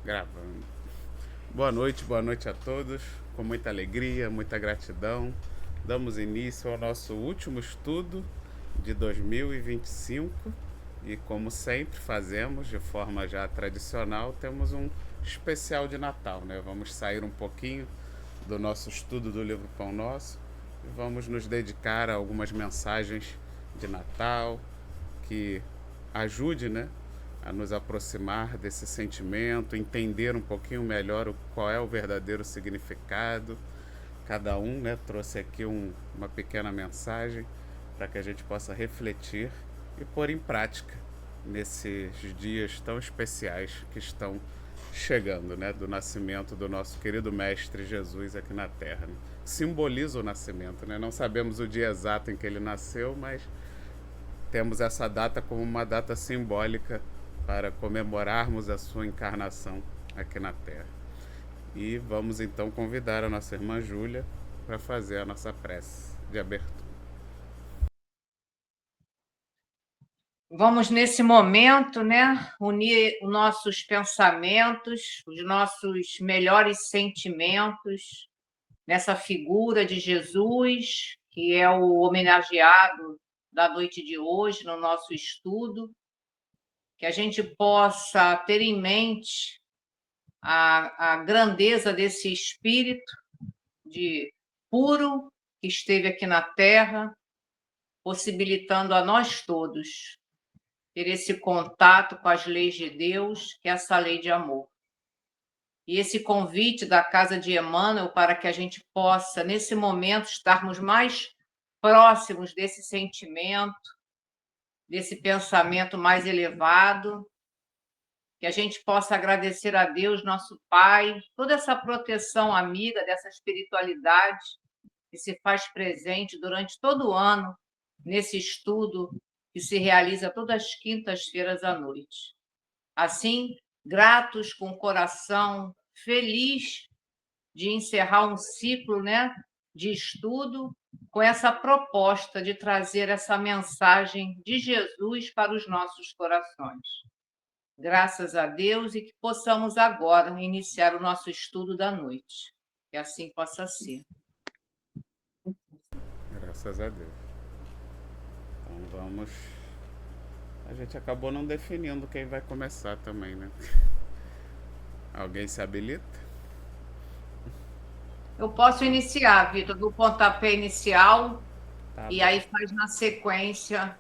Gravando. Boa noite a todos. Com muita alegria, muita gratidão, damos início ao nosso último estudo de 2025 e, como sempre fazemos de forma já tradicional, temos um especial de Natal, né? Vamos sair um pouquinho do nosso estudo do livro Pão Nosso e vamos nos dedicar a algumas mensagens de Natal que ajude, né, a nos aproximar desse sentimento, entender um pouquinho melhor qual é o verdadeiro significado. Cada um, né, trouxe aqui uma pequena mensagem para que a gente possa refletir e pôr em prática nesses dias tão especiais que estão chegando, né, do nascimento do nosso querido Mestre Jesus aqui na Terra. Né? Simboliza o nascimento, né? Não sabemos o dia exato em que ele nasceu, mas temos essa data como uma data simbólica para comemorarmos a sua encarnação aqui na Terra. E vamos então convidar a nossa irmã Júlia para fazer a nossa prece de abertura. Vamos, nesse momento, né, unir os nossos pensamentos, os nossos melhores sentimentos nessa figura de Jesus, que é o homenageado da noite de hoje, no nosso estudo, que a gente possa ter em mente a grandeza desse espírito de puro que esteve aqui na Terra, possibilitando a nós todos ter esse contato com as leis de Deus, que é essa lei de amor. E esse convite da Casa de Emmanuel para que a gente possa, nesse momento, estarmos mais próximos desse sentimento, desse pensamento mais elevado, que a gente possa agradecer a Deus, nosso Pai, toda essa proteção amiga dessa espiritualidade que se faz presente durante todo o ano nesse estudo que se realiza todas as quintas-feiras à noite. Assim, gratos com o coração feliz de encerrar um ciclo, né, de estudo com essa proposta de trazer essa mensagem de Jesus para os nossos corações. Graças a Deus e que possamos agora iniciar o nosso estudo da noite. Que assim possa ser. Graças a Deus. Então vamos. A gente acabou não definindo quem vai começar também, né? Alguém se habilita? Eu posso iniciar, Vitor, do pontapé inicial, Tá e bom. aí faz na sequência,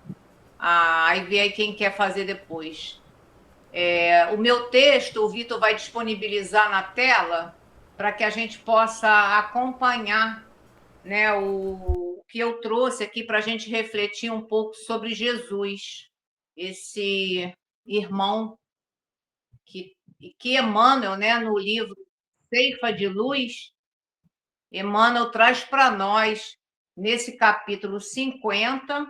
aí vê aí quem quer fazer depois. O meu texto, o Vitor vai disponibilizar na tela para que a gente possa acompanhar, né, o que eu trouxe aqui para a gente refletir um pouco sobre Jesus, esse irmão que Emmanuel, né, no livro Ceifa de Luz, Emmanuel traz para nós, nesse capítulo 50,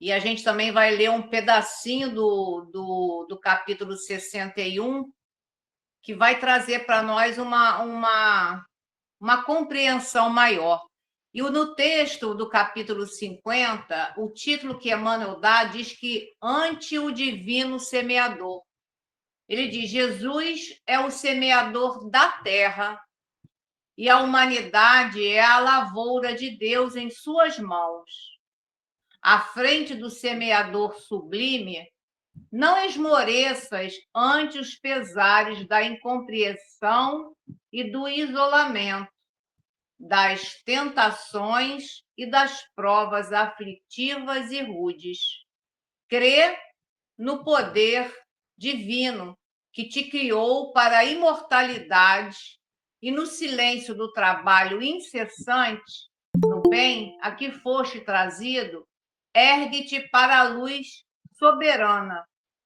e a gente também vai ler um pedacinho do capítulo 61, que vai trazer para nós uma compreensão maior. E no texto do capítulo 50, o título que Emmanuel dá diz que ante o divino semeador. Ele diz: Jesus é o semeador da terra e a humanidade é a lavoura de Deus em suas mãos. À frente do semeador sublime, não esmoreças ante os pesares da incompreensão e do isolamento, das tentações e das provas aflitivas e rudes. Crê no poder divino que te criou para a imortalidade e no silêncio do trabalho incessante, no bem a que foste trazido, ergue-te para a luz soberana,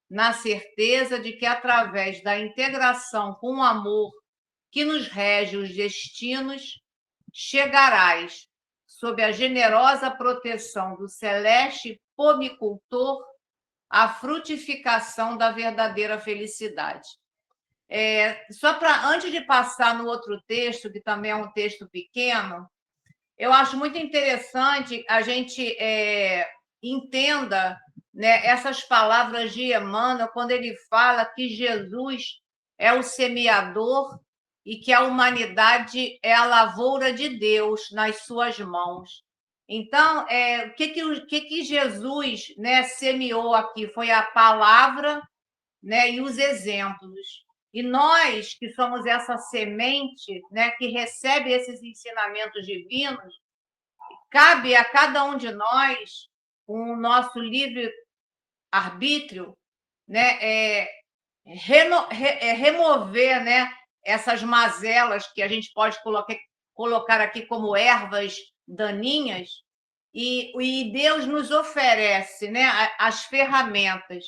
na certeza de que através da integração com o amor que nos rege os destinos, chegarás, sob a generosa proteção do celeste pomicultor, à frutificação da verdadeira felicidade. Só para, antes de passar no outro texto, que também é um texto pequeno, eu acho muito interessante a gente entenda, né, essas palavras de Emmanuel, quando ele fala que Jesus é o semeador e que a humanidade é a lavoura de Deus nas suas mãos. Então, o que Jesus, né, semeou aqui? Foi a palavra, né, e os exemplos. E nós, que somos essa semente, né, que recebe esses ensinamentos divinos, cabe a cada um de nós, com o nosso livre-arbítrio, né, remover, né, essas mazelas que a gente pode colocar aqui como ervas daninhas, e Deus nos oferece, né, as ferramentas,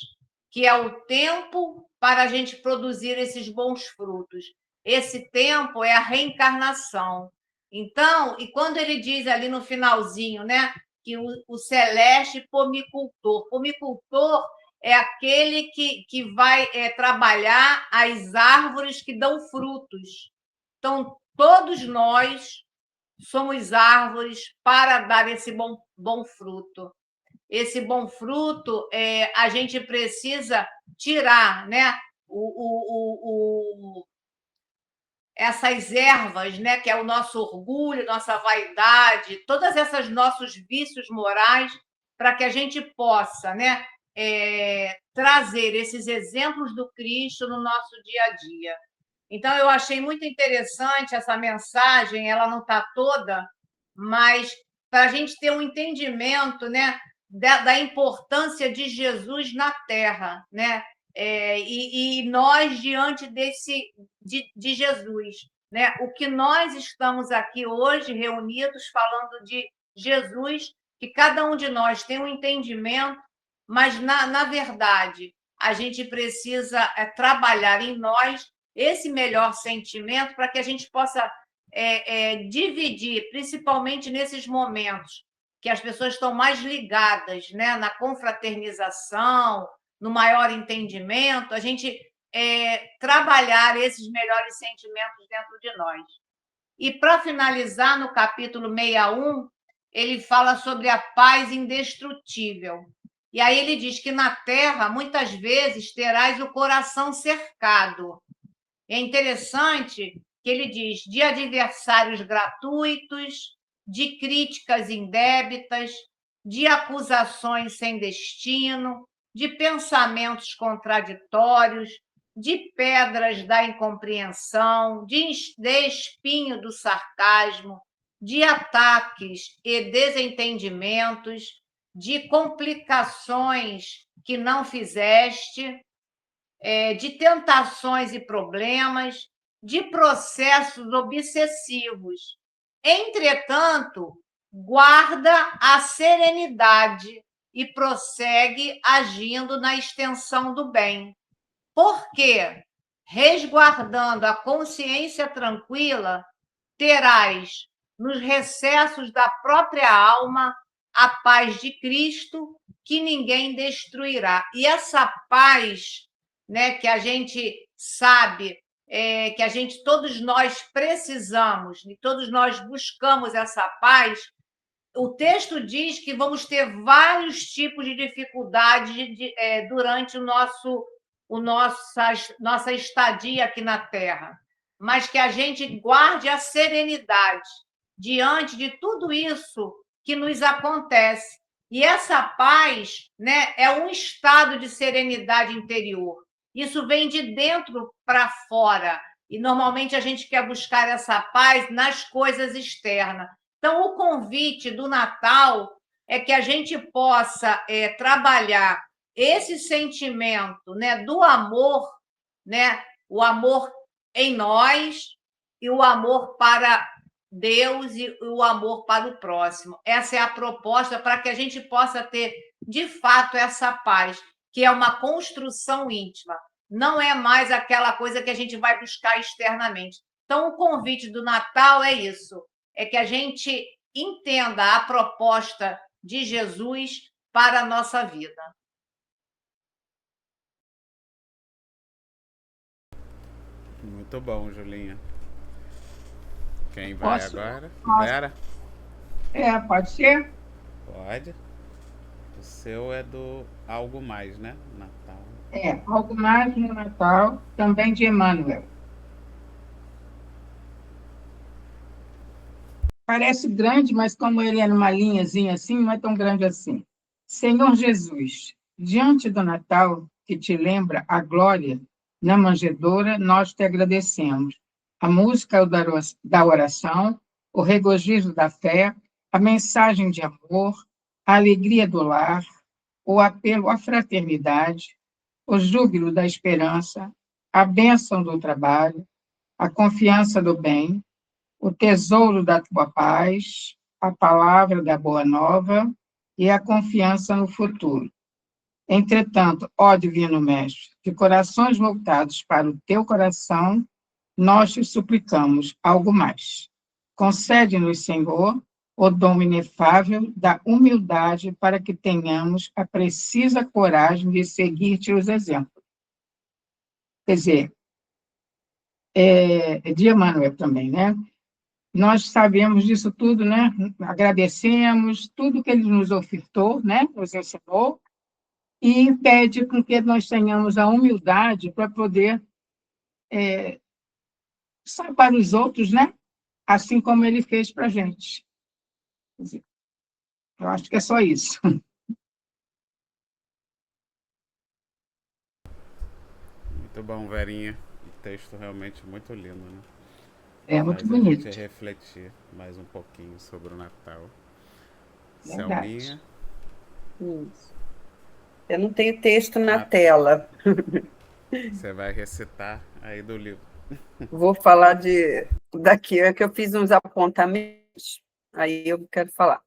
que é o tempo para a gente produzir esses bons frutos. Esse tempo é a reencarnação. Então, e quando ele diz ali no finalzinho, né, que o celeste pomicultor é aquele que vai trabalhar as árvores que dão frutos. Então, todos nós somos árvores para dar esse bom fruto. Esse bom fruto, a gente precisa tirar, né, essas ervas, né, que é o nosso orgulho, nossa vaidade, todas essas nossos vícios morais, para que a gente possa, né, trazer esses exemplos do Cristo no nosso dia a dia. Então, eu achei muito interessante essa mensagem, ela não está toda, mas para a gente ter um entendimento, né, da importância de Jesus na Terra, né? E nós diante de Jesus, né? O que nós estamos aqui hoje reunidos falando de Jesus, que cada um de nós tem um entendimento, mas na verdade a gente precisa trabalhar em nós esse melhor sentimento para que a gente possa dividir, principalmente nesses momentos que as pessoas estão mais ligadas, né, na confraternização, no maior entendimento, a gente trabalhar esses melhores sentimentos dentro de nós. E, para finalizar, no capítulo 61, ele fala sobre a paz indestrutível. E aí ele diz que na terra, muitas vezes, terás o coração cercado. É interessante que ele diz de adversários gratuitos, de críticas indébitas, de acusações sem destino, de pensamentos contraditórios, de pedras da incompreensão, de espinho do sarcasmo, de ataques e desentendimentos, de complicações que não fizeste, de tentações e problemas, de processos obsessivos. Entretanto, guarda a serenidade e prossegue agindo na extensão do bem. Porque, resguardando a consciência tranquila, terás, nos recessos da própria alma, a paz de Cristo, que ninguém destruirá. E essa paz, né, que a gente sabe, que todos nós precisamos, e todos nós buscamos essa paz, o texto diz que vamos ter vários tipos de dificuldades durante nossa estadia aqui na Terra, mas que a gente guarde a serenidade diante de tudo isso que nos acontece. E essa paz, né, é um estado de serenidade interior. Isso vem de dentro para fora. E normalmente a gente quer buscar essa paz nas coisas externas. Então, o convite do Natal é que a gente possa trabalhar esse sentimento, né, do amor, né, o amor em nós e o amor para Deus e o amor para o próximo. Essa é a proposta para que a gente possa ter, de fato, essa paz, que é uma construção íntima. Não é mais aquela coisa que a gente vai buscar externamente. Então, o convite do Natal é isso, é que a gente entenda a proposta de Jesus para a nossa vida. Muito bom, Julinha. Quem vai agora? Vera? Pode ser? Pode. O seu é do Algo Mais, né? Natal. Algo mais no Natal, também de Emmanuel. Parece grande, mas como ele é numa linhazinha assim, não é tão grande assim. Senhor Jesus, diante do Natal, que te lembra a glória na manjedoura, nós te agradecemos. A música da oração, o regozijo da fé, a mensagem de amor, a alegria do lar, o apelo à fraternidade, o júbilo da esperança, a bênção do trabalho, a confiança do bem, o tesouro da tua paz, a palavra da boa nova e a confiança no futuro. Entretanto, ó Divino Mestre, de corações voltados para o teu coração, nós te suplicamos algo mais. Concede-nos, Senhor, o dom inefável da humildade para que tenhamos a precisa coragem de seguir-te os exemplos. Quer dizer, de Emmanuel também, né? Nós sabemos disso tudo, né? Agradecemos tudo que ele nos ofertou, né? Nos ensinou, e pede com que nós tenhamos a humildade para poder salvar os outros, né? Assim como ele fez para a gente. Eu acho que é só isso. Muito bom, Verinha. O texto realmente muito lindo, né? É muito Faz a gente bonito, refletir mais um pouquinho sobre o Natal. verdade. Selminha. Isso. Eu não tenho texto na Ah, tela. você vai recitar aí do livro. Vou falar daqui, é que eu fiz uns apontamentos, aí eu quero falar.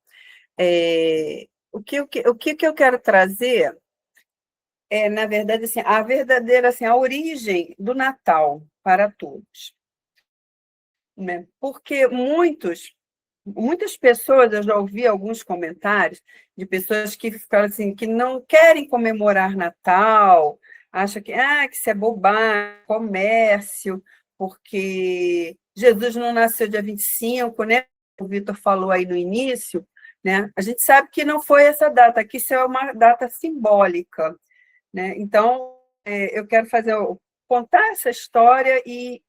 O que eu quero trazer é, na verdade, assim, a verdadeira, assim, a origem do Natal para todos, né? Porque muitas pessoas, eu já ouvi alguns comentários de pessoas que falam assim, que não querem comemorar Natal, acham que isso é bobagem, comércio, porque Jesus não nasceu dia 25, né? O Vitor falou aí no início, né? A gente sabe que não foi essa data, que isso é uma data simbólica, né? Então, eu quero contar essa história e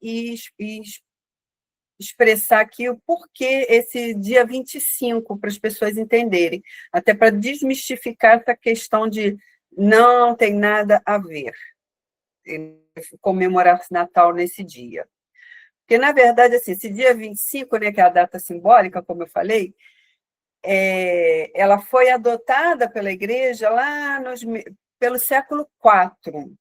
expressar aqui o porquê esse dia 25, para as pessoas entenderem, até para desmistificar essa questão de não tem nada a ver comemorar Natal nesse dia. Porque, na verdade, assim, esse dia 25, né, que é a data simbólica, como eu falei, ela foi adotada pela Igreja lá pelo século IV,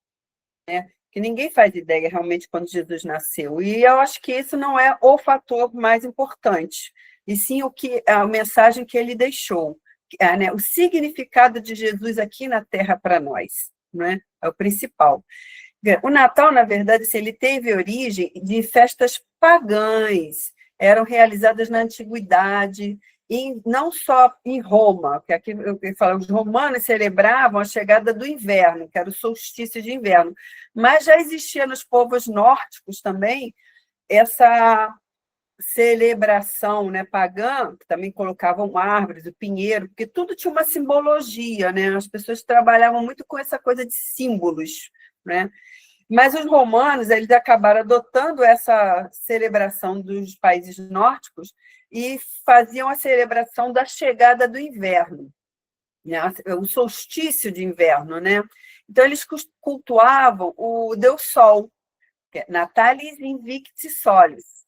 né? Que ninguém faz ideia realmente quando Jesus nasceu. E eu acho que isso não é o fator mais importante, e sim a mensagem que ele deixou, né? O significado de Jesus aqui na Terra para nós, né? É o principal. O Natal, na verdade, assim, ele teve origem de festas pagãs, eram realizadas na antiguidade, e não só em Roma, que aqui eu falo, os romanos celebravam a chegada do inverno, que era o solstício de inverno, mas já existia nos povos nórdicos também essa celebração, né, pagã, que também colocavam árvores, o pinheiro, porque tudo tinha uma simbologia, né? As pessoas trabalhavam muito com essa coisa de símbolos, né? Mas os romanos, eles acabaram adotando essa celebração dos países nórdicos e faziam a celebração da chegada do inverno, né? O solstício de inverno, né? Então, eles cultuavam o Deus Sol, que é Natalis Invicti Solis,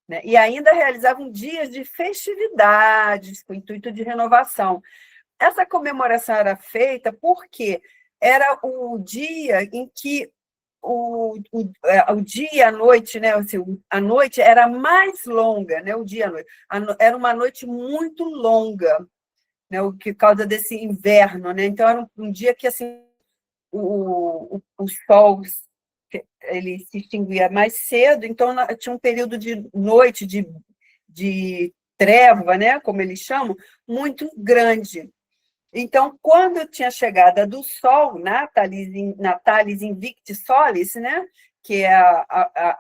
né? E ainda realizavam dias de festividades com o intuito de renovação. Essa comemoração era feita porque era o dia em que o dia e a noite, né? Assim, a noite era mais longa, né? O dia e a noite. Era uma noite muito longa, né? O que causa desse inverno, né? Então, era um dia que assim, o sol ele se extinguia mais cedo, então tinha um período de noite, de treva, né? Como eles chamam, muito grande. Então, quando tinha a chegada do Sol, Natalis Invicti Solis, né, que é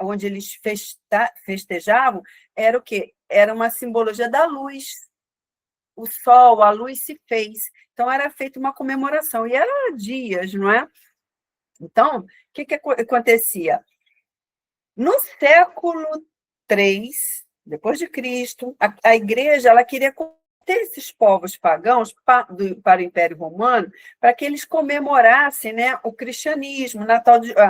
onde eles festejavam, era o quê? Era uma simbologia da luz. O Sol, a luz se fez. Então, era feita uma comemoração. E eram dias, não é? Então, o que acontecia? No século III, depois de Cristo, a igreja ela queria ter esses povos pagãos para o Império Romano, para que eles comemorassem, né, o cristianismo,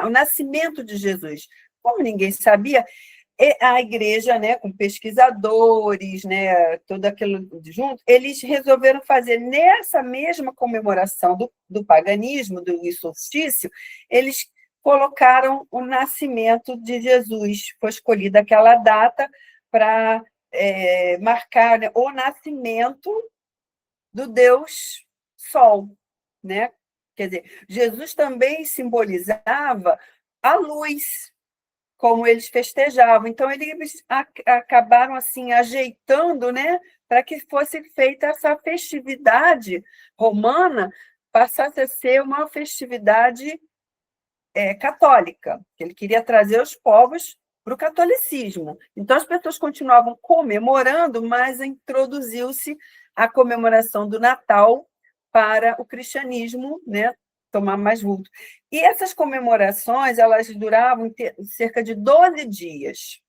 o nascimento de Jesus. Como ninguém sabia, a igreja, né, com pesquisadores, né, tudo aquilo junto, eles resolveram fazer nessa mesma comemoração do paganismo, do solstício, eles colocaram o nascimento de Jesus. Foi escolhida aquela data para marcar, né, o nascimento do Deus Sol, né? Quer dizer, Jesus também simbolizava a luz, como eles festejavam. Então, eles acabaram assim ajeitando, né, para que fosse feita essa festividade romana, passasse a ser uma festividade católica. Ele queria trazer os povos para o catolicismo. Então, as pessoas continuavam comemorando, mas introduziu-se a comemoração do Natal para o cristianismo, né, tomar mais vulto. E essas comemorações, elas duravam cerca de 12 dias.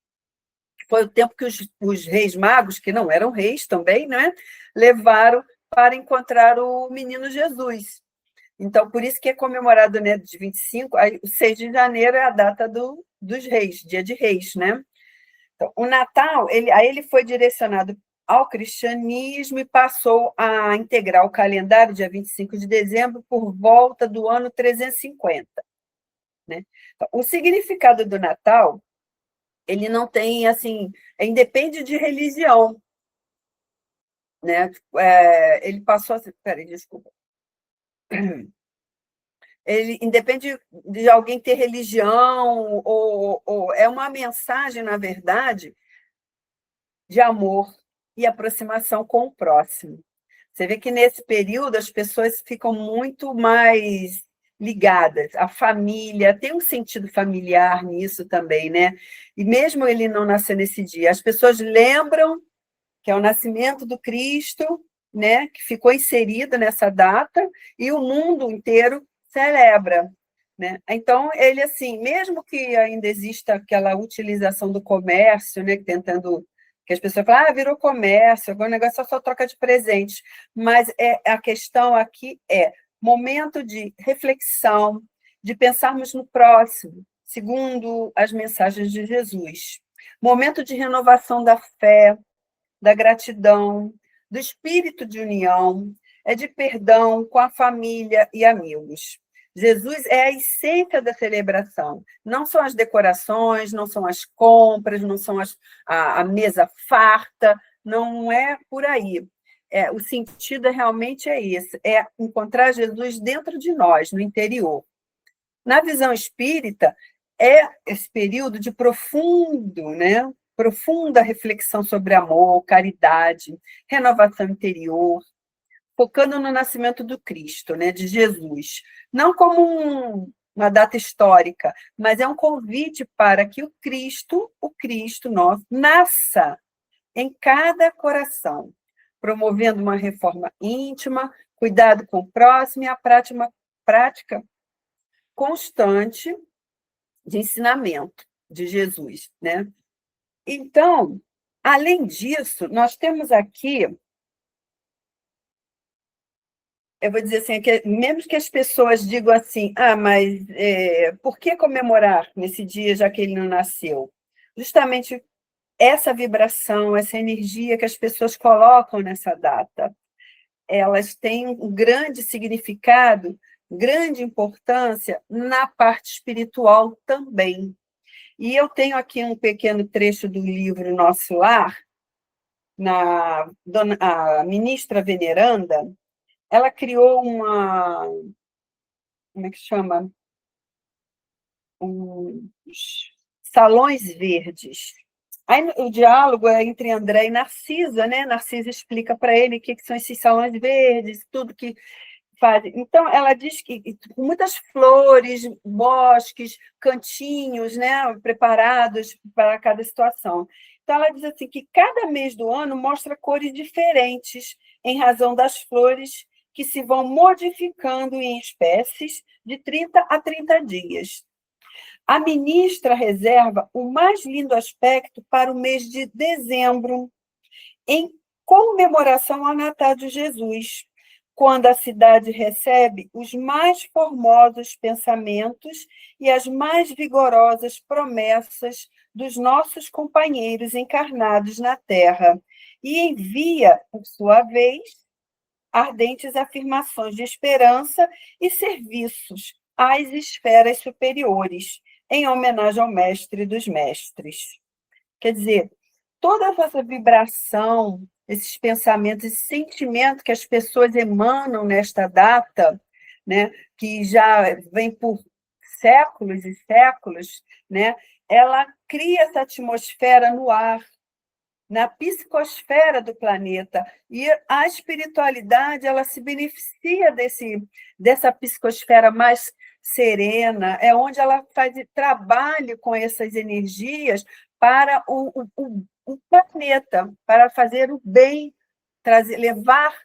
Foi o tempo que os reis magos, que não eram reis também, né, levaram para encontrar o menino Jesus. Então, por isso que é comemorado, né, de 25, aí, o 6 de janeiro é a data dos reis, dia de reis, né? Então, o Natal, aí ele foi direcionado ao cristianismo e passou a integrar o calendário dia 25 de dezembro por volta do ano 350. Né? Então, o significado do Natal, ele não tem, assim, independe de religião. Né? Ele passou a... Peraí, desculpa. Ele independe de alguém ter religião, ou é uma mensagem, na verdade, de amor e aproximação com o próximo. Você vê que nesse período as pessoas ficam muito mais ligadas à família, tem um sentido familiar nisso também, né? E mesmo ele não nascer nesse dia, as pessoas lembram que é o nascimento do Cristo, né, que ficou inserido nessa data, e o mundo inteiro celebra. Né? Então, ele, assim, mesmo que ainda exista aquela utilização do comércio, né, tentando que as pessoas falam, virou comércio, agora o negócio é só troca de presentes, mas a questão aqui é momento de reflexão, de pensarmos no próximo, segundo as mensagens de Jesus. Momento de renovação da fé, da gratidão, do espírito de união, de perdão com a família e amigos. Jesus é a essência da celebração. Não são as decorações, não são as compras, não são a mesa farta, não é por aí. O sentido realmente é esse, é encontrar Jesus dentro de nós, no interior. Na visão espírita, é esse período de profunda reflexão sobre amor, caridade, renovação interior, focando no nascimento do Cristo, né, de Jesus. Não como uma data histórica, mas é um convite para que o Cristo nosso, nasça em cada coração, promovendo uma reforma íntima, cuidado com o próximo e a prática constante de ensinamento de Jesus, né? Então, além disso, nós temos aqui, eu vou dizer assim, que mesmo que as pessoas digam assim, mas por que comemorar nesse dia, já que ele não nasceu? Justamente essa vibração, essa energia que as pessoas colocam nessa data, elas têm um grande significado, grande importância na parte espiritual também. E eu tenho aqui um pequeno trecho do livro Nosso Lar, a ministra Veneranda, ela criou como é que chama? Salões verdes. Aí o diálogo é entre André e Narcisa, né? Narcisa explica para ele o que são esses salões verdes, tudo que fazem. Então, ela diz que com muitas flores, bosques, cantinhos, né, preparados para cada situação. Então, ela diz assim que cada mês do ano mostra cores diferentes em razão das flores que se vão modificando em espécies de 30 a 30 dias. A ministra reserva o mais lindo aspecto para o mês de dezembro, em comemoração ao Natal de Jesus, quando a cidade recebe os mais formosos pensamentos e as mais vigorosas promessas dos nossos companheiros encarnados na Terra, e envia, por sua vez, ardentes afirmações de esperança e serviços às esferas superiores, em homenagem ao Mestre dos Mestres. Quer dizer, toda essa vibração, esses pensamentos, esse sentimento que as pessoas emanam nesta data, né, que já vem por séculos e séculos, né, ela cria essa atmosfera no ar, na psicosfera do planeta, e a espiritualidade ela se beneficia dessa psicosfera mais serena, é onde ela faz trabalho com essas energias para o planeta, para fazer o bem, levar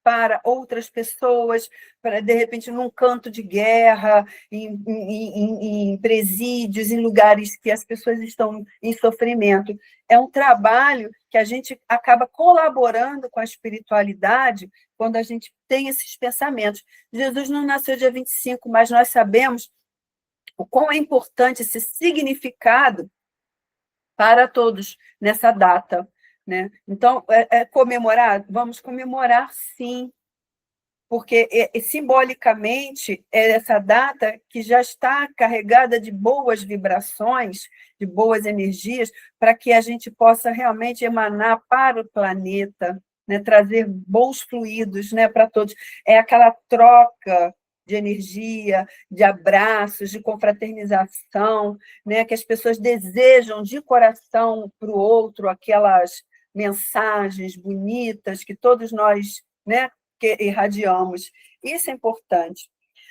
para outras pessoas, para, de repente, num canto de guerra, em presídios, em lugares que as pessoas estão em sofrimento. É um trabalho que a gente acaba colaborando com a espiritualidade quando a gente tem esses pensamentos. Jesus não nasceu dia 25, mas nós sabemos o quão é importante esse significado para todos nessa data, né? Então, comemorar? Vamos comemorar, sim, porque simbolicamente é essa data que já está carregada de boas vibrações, de boas energias, para que a gente possa realmente emanar para o planeta, né? Trazer bons fluidos, né, para todos. É aquela troca de energia, de abraços, de confraternização, né, que as pessoas desejam de coração para o outro, aquelas mensagens bonitas que todos nós, né, que irradiamos. Isso é importante.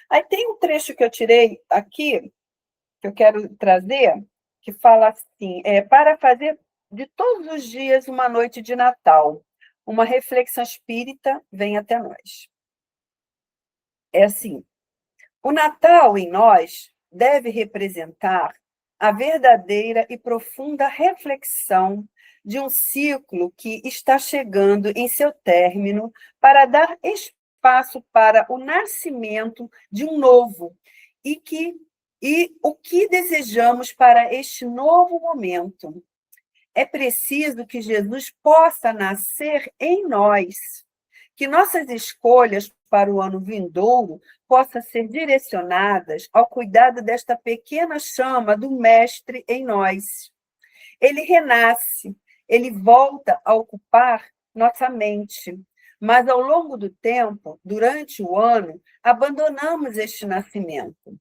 Aí tem um trecho que eu tirei aqui, que eu quero trazer, que fala assim, para fazer de todos os dias uma noite de Natal, uma reflexão espírita vem até nós. É assim, o Natal em nós deve representar a verdadeira e profunda reflexão de um ciclo que está chegando em seu término para dar espaço para o nascimento de um novo e o que desejamos para este novo momento. É preciso que Jesus possa nascer em nós, que nossas escolhas para o ano vindouro possam ser direcionadas ao cuidado desta pequena chama do Mestre em nós. Ele renasce, ele volta a ocupar nossa mente, mas ao longo do tempo, durante o ano, abandonamos este nascimento.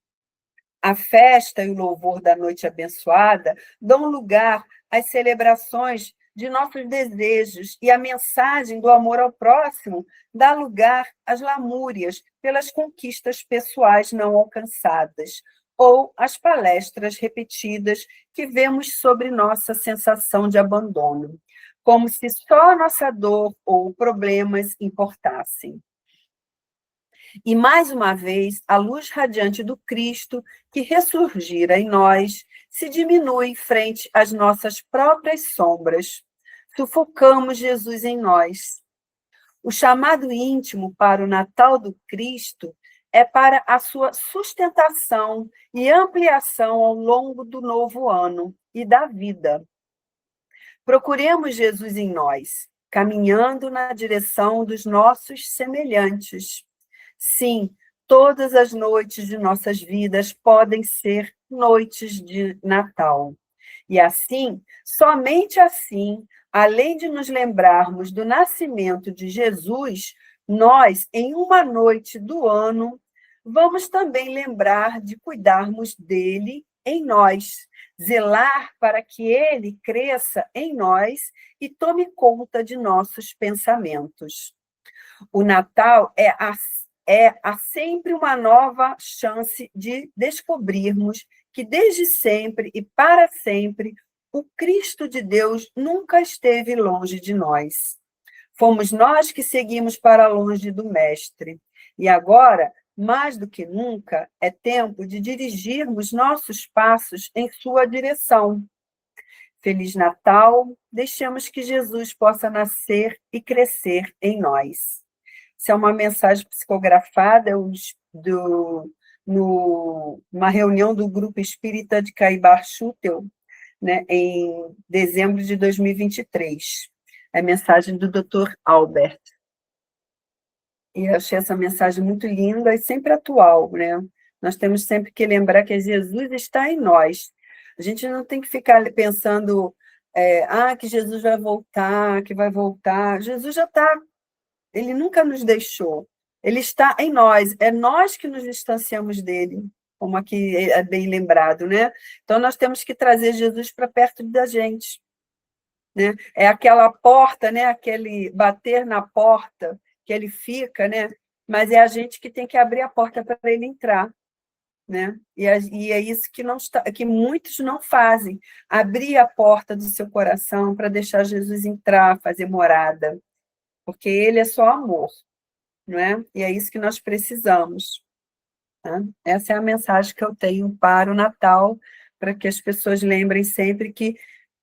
A festa e o louvor da noite abençoada dão lugar às celebrações de nossos desejos, e a mensagem do amor ao próximo dá lugar às lamúrias pelas conquistas pessoais não alcançadas, ou às palestras repetidas que vemos sobre nossa sensação de abandono, como se só a nossa dor ou problemas importassem. E, mais uma vez, a luz radiante do Cristo, que ressurgira em nós, se diminui frente às nossas próprias sombras. Sufocamos Jesus em nós. O chamado íntimo para o Natal do Cristo é para a sua sustentação e ampliação ao longo do novo ano e da vida. Procuremos Jesus em nós, caminhando na direção dos nossos semelhantes. Sim, todas as noites de nossas vidas podem ser noites de Natal. E assim, somente assim, além de nos lembrarmos do nascimento de Jesus, nós, em uma noite do ano, vamos também lembrar de cuidarmos dele em nós, zelar para que ele cresça em nós e tome conta de nossos pensamentos. O Natal há sempre uma nova chance de descobrirmos que desde sempre e para sempre o Cristo de Deus nunca esteve longe de nós. Fomos nós que seguimos para longe do Mestre. E agora, mais do que nunca, é tempo de dirigirmos nossos passos em sua direção. Feliz Natal, deixemos que Jesus possa nascer e crescer em nós. Isso é uma mensagem psicografada numa reunião do Grupo Espírita de Caibar-Schutel, né, em dezembro de 2023. É a mensagem do Dr. Albert. E eu achei essa mensagem muito linda e sempre atual, né? Nós temos sempre que lembrar que Jesus está em nós. A gente não tem que ficar pensando que Jesus vai voltar, que vai voltar. Jesus já está. Ele nunca nos deixou. Ele está em nós. É nós que nos distanciamos dele, como aqui é bem lembrado, né? Então, nós temos que trazer Jesus para perto da gente, né? É aquela porta, né? Aquele bater na porta que ele fica, né? Mas é a gente que tem que abrir a porta para ele entrar, né? E é isso que muitos não fazem, abrir a porta do seu coração para deixar Jesus entrar, fazer morada, porque ele é só amor, não é? E é isso que nós precisamos, tá? Essa é a mensagem que eu tenho para o Natal, para que as pessoas lembrem sempre que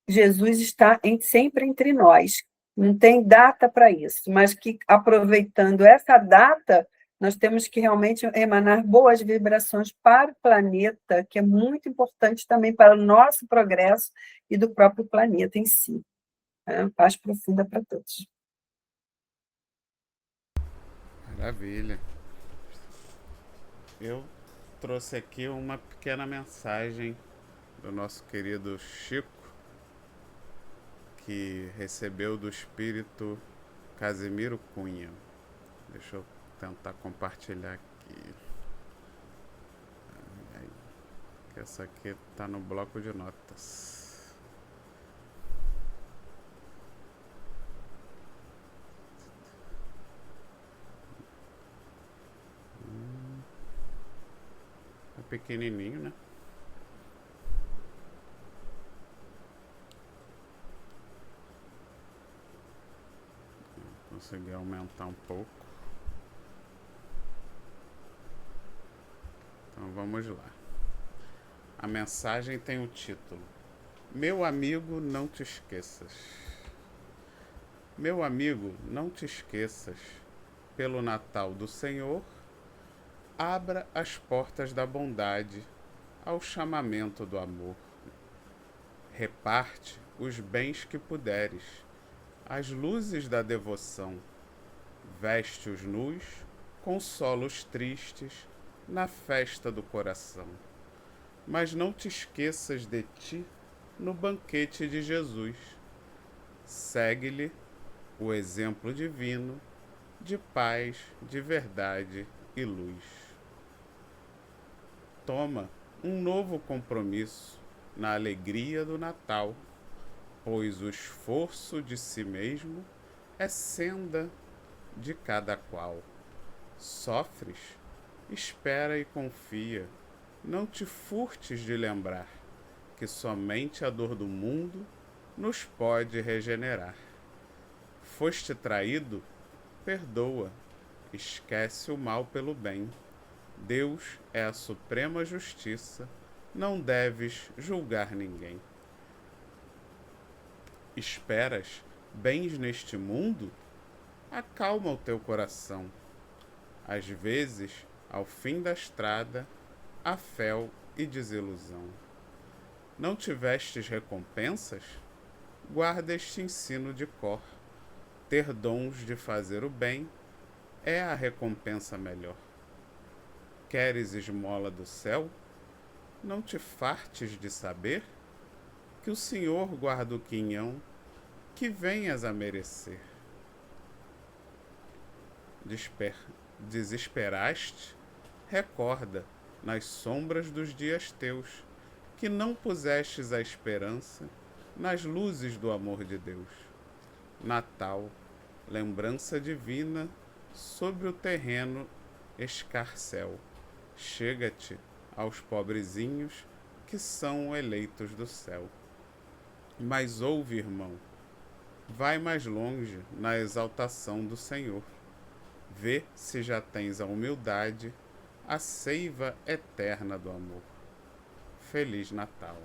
Jesus está sempre entre nós. Não tem data para isso, mas que, aproveitando essa data, nós temos que realmente emanar boas vibrações para o planeta, que é muito importante também para o nosso progresso e do próprio planeta em si. Paz profunda para todos. Maravilha. Eu trouxe aqui uma pequena mensagem do nosso querido Chico, que recebeu do espírito Casimiro Cunha. Deixa eu tentar compartilhar aqui. Essa aqui está no bloco de notas. É pequenininho, né? Consegui aumentar um pouco. Então vamos lá. A mensagem tem o título: Meu amigo, não te esqueças. Meu amigo, não te esqueças. Pelo Natal do Senhor, abra as portas da bondade ao chamamento do amor. Reparte os bens que puderes, as luzes da devoção. Veste os nus, consola os tristes na festa do coração. Mas não te esqueças de ti no banquete de Jesus. Segue-lhe o exemplo divino de paz, de verdade e luz. Toma um novo compromisso na alegria do Natal, pois o esforço de si mesmo é senda de cada qual. Sofres? Espera e confia. Não te furtes de lembrar que somente a dor do mundo nos pode regenerar. Foste traído? Perdoa. Esquece o mal pelo bem. Deus é a suprema justiça. Não deves julgar ninguém. Esperas bens neste mundo? Acalma o teu coração. Às vezes, ao fim da estrada, há fel e desilusão. Não tivestes recompensas? Guarda este ensino de cor. Ter dons de fazer o bem é a recompensa melhor. Queres esmola do céu? Não te fartes de saber que o Senhor guarda o quinhão que venhas a merecer. Desesperaste? Recorda, nas sombras dos dias teus, que não pusestes a esperança nas luzes do amor de Deus. Natal, lembrança divina sobre o terreno escarcel. Chega-te aos pobrezinhos que são eleitos do céu. Mas ouve, irmão, vai mais longe na exaltação do Senhor. Vê se já tens a humildade, a seiva eterna do amor. Feliz Natal,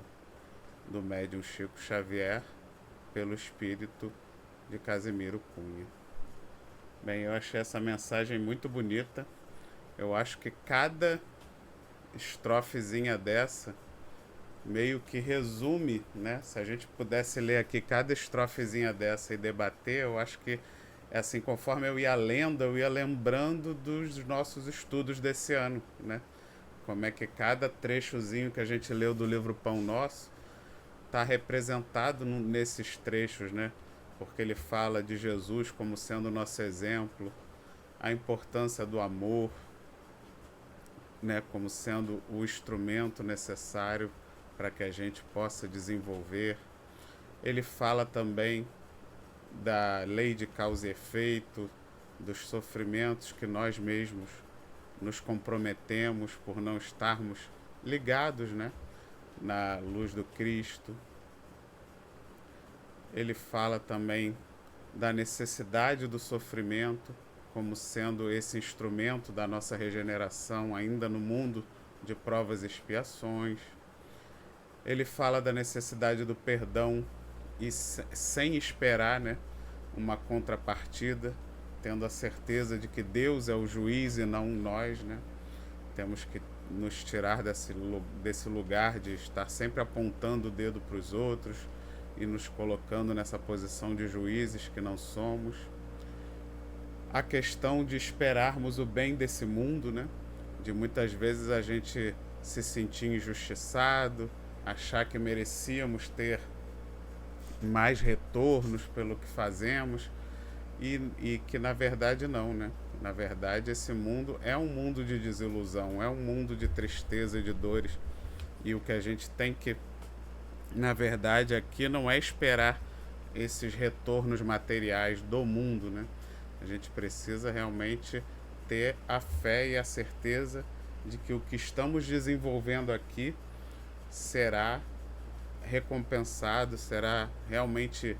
do médium Chico Xavier, pelo espírito de Casimiro Cunha. Bem, eu achei essa mensagem muito bonita. Eu acho que cada estrofezinha dessa meio que resume, né? Se a gente pudesse ler aqui cada estrofezinha dessa e debater, eu acho que, assim, conforme eu ia lendo, eu ia lembrando dos nossos estudos desse ano, né? Como é que cada trechozinho que a gente leu do livro Pão Nosso está representado nesses trechos, né? Porque ele fala de Jesus como sendo o nosso exemplo, a importância do amor, né? Como sendo o instrumento necessário para que a gente possa desenvolver. Ele fala também da lei de causa e efeito, dos sofrimentos que nós mesmos nos comprometemos por não estarmos ligados, né, na luz do Cristo. Ele fala também da necessidade do sofrimento como sendo esse instrumento da nossa regeneração ainda no mundo de provas e expiações. Ele fala da necessidade do perdão e sem esperar, né, uma contrapartida, tendo a certeza de que Deus é o juiz e não nós, né? Temos que nos tirar desse lugar de estar sempre apontando o dedo para os outros e nos colocando nessa posição de juízes que não somos. A questão de esperarmos o bem desse mundo, né? De muitas vezes a gente se sentir injustiçado, achar que merecíamos ter mais retornos pelo que fazemos e que na verdade não, né? Na verdade esse mundo é um mundo de desilusão, é um mundo de tristeza e de dores, e o que a gente tem que, na verdade, aqui não é esperar esses retornos materiais do mundo, né? A gente precisa realmente ter a fé e a certeza de que o que estamos desenvolvendo aqui será recompensado, será realmente,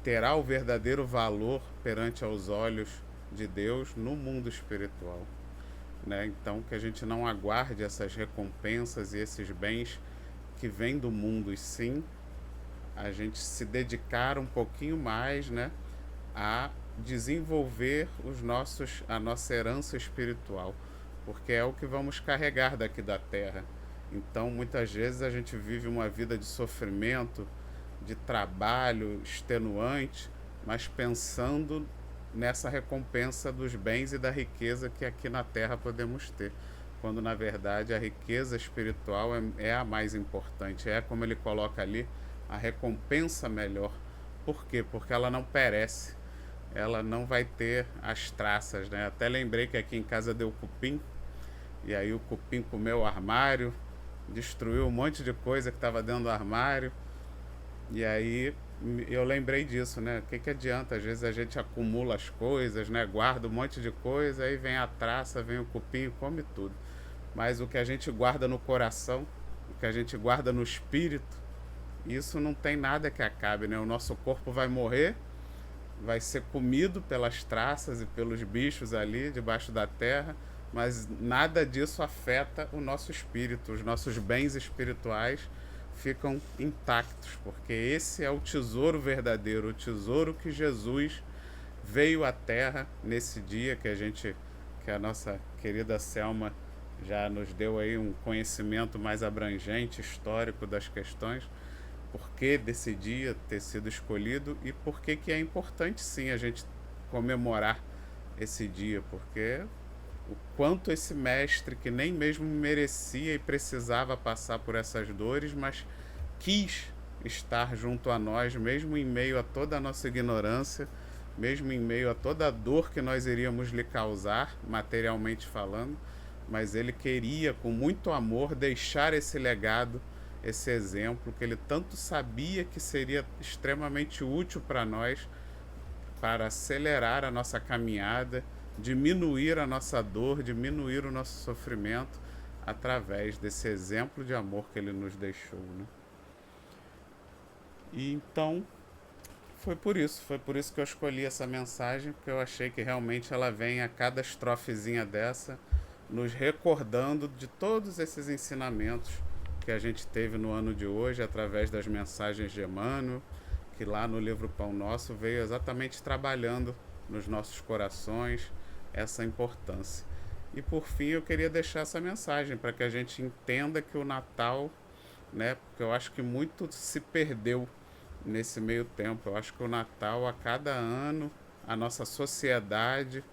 terá o verdadeiro valor perante aos olhos de Deus no mundo espiritual, né? Então que a gente não aguarde essas recompensas e esses bens que vêm do mundo, e sim a gente se dedicar um pouquinho mais, né, a desenvolver a nossa herança espiritual, porque é o que vamos carregar daqui da terra. Então muitas vezes a gente vive uma vida de sofrimento, de trabalho extenuante, mas pensando nessa recompensa dos bens e da riqueza que aqui na terra podemos ter, quando na verdade a riqueza espiritual é a mais importante, é, como ele coloca ali, a recompensa melhor. Por quê? Porque ela não perece, ela não vai ter as traças, né? Até lembrei que aqui em casa deu cupim, e aí o cupim comeu o armário, destruiu um monte de coisa que estava dentro do armário, e aí eu lembrei disso, né? O que adianta? Às vezes a gente acumula as coisas, né? Guarda um monte de coisa, aí vem a traça, vem o cupim, come tudo. Mas o que a gente guarda no coração, o que a gente guarda no espírito, isso não tem nada que acabe, né? O nosso corpo vai morrer, vai ser comido pelas traças e pelos bichos ali debaixo da terra, mas nada disso afeta o nosso espírito, os nossos bens espirituais ficam intactos, porque esse é o tesouro verdadeiro, o tesouro que Jesus veio à Terra nesse dia que a nossa querida Selma já nos deu aí um conhecimento mais abrangente, histórico das questões, por que desse dia ter sido escolhido e por que é importante sim a gente comemorar esse dia, porque o quanto esse mestre, que nem mesmo merecia e precisava passar por essas dores, mas quis estar junto a nós, mesmo em meio a toda a nossa ignorância, mesmo em meio a toda a dor que nós iríamos lhe causar, materialmente falando, mas ele queria, com muito amor, deixar esse legado, esse exemplo, que ele tanto sabia que seria extremamente útil para nós, para acelerar a nossa caminhada, diminuir a nossa dor, diminuir o nosso sofrimento, através desse exemplo de amor que ele nos deixou, né? E então foi por isso que eu escolhi essa mensagem, porque eu achei que realmente ela vem a cada estrofezinha dessa, nos recordando de todos esses ensinamentos que a gente teve no ano de hoje, através das mensagens de Emmanuel, que lá no livro Pão Nosso veio exatamente trabalhando nos nossos corações essa importância. E por fim eu queria deixar essa mensagem para que a gente entenda que o Natal, né, porque eu acho que muito se perdeu nesse meio tempo. Eu acho que o Natal, a cada ano, a nossa sociedade,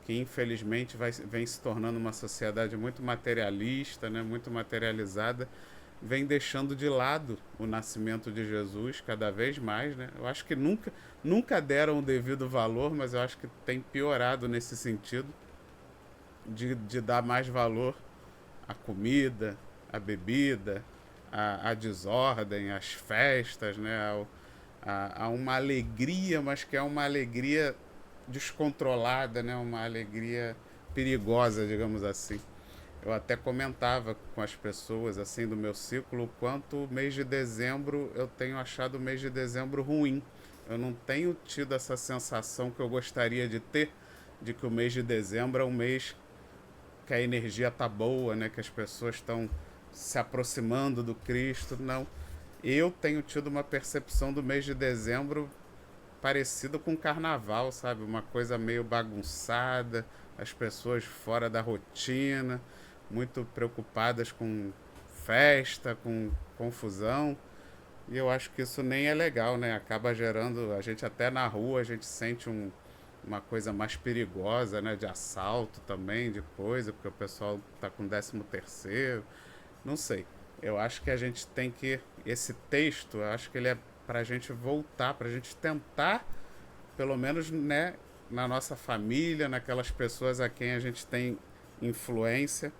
que infelizmente vem se tornando uma sociedade muito materialista, né, muito materializada, vem deixando de lado o nascimento de Jesus cada vez mais, né? Eu acho que nunca deram o devido valor, mas eu acho que tem piorado nesse sentido de dar mais valor à comida, à bebida, à desordem, às festas, né? A uma alegria, mas que é uma alegria descontrolada, né? Uma alegria perigosa, digamos assim. Eu até comentava com as pessoas assim do meu ciclo o quanto o mês de dezembro eu tenho achado o mês de dezembro ruim. Eu não tenho tido essa sensação que eu gostaria de ter, de que o mês de dezembro é um mês que a energia tá boa, né? Que as pessoas estão se aproximando do Cristo. Não. Eu tenho tido uma percepção do mês de dezembro parecido com carnaval, sabe? Uma coisa meio bagunçada, as pessoas fora da rotina, muito preocupadas com festa, com confusão. E eu acho que isso nem é legal, né? Acaba gerando, a gente até na rua, a gente sente uma coisa mais perigosa, né? De assalto também, de coisa, porque o pessoal tá com 13º. Não sei. Eu acho que a gente tem que... Esse texto, eu acho que ele é pra gente voltar, pra gente tentar, pelo menos, né, na nossa família, naquelas pessoas a quem a gente tem influência,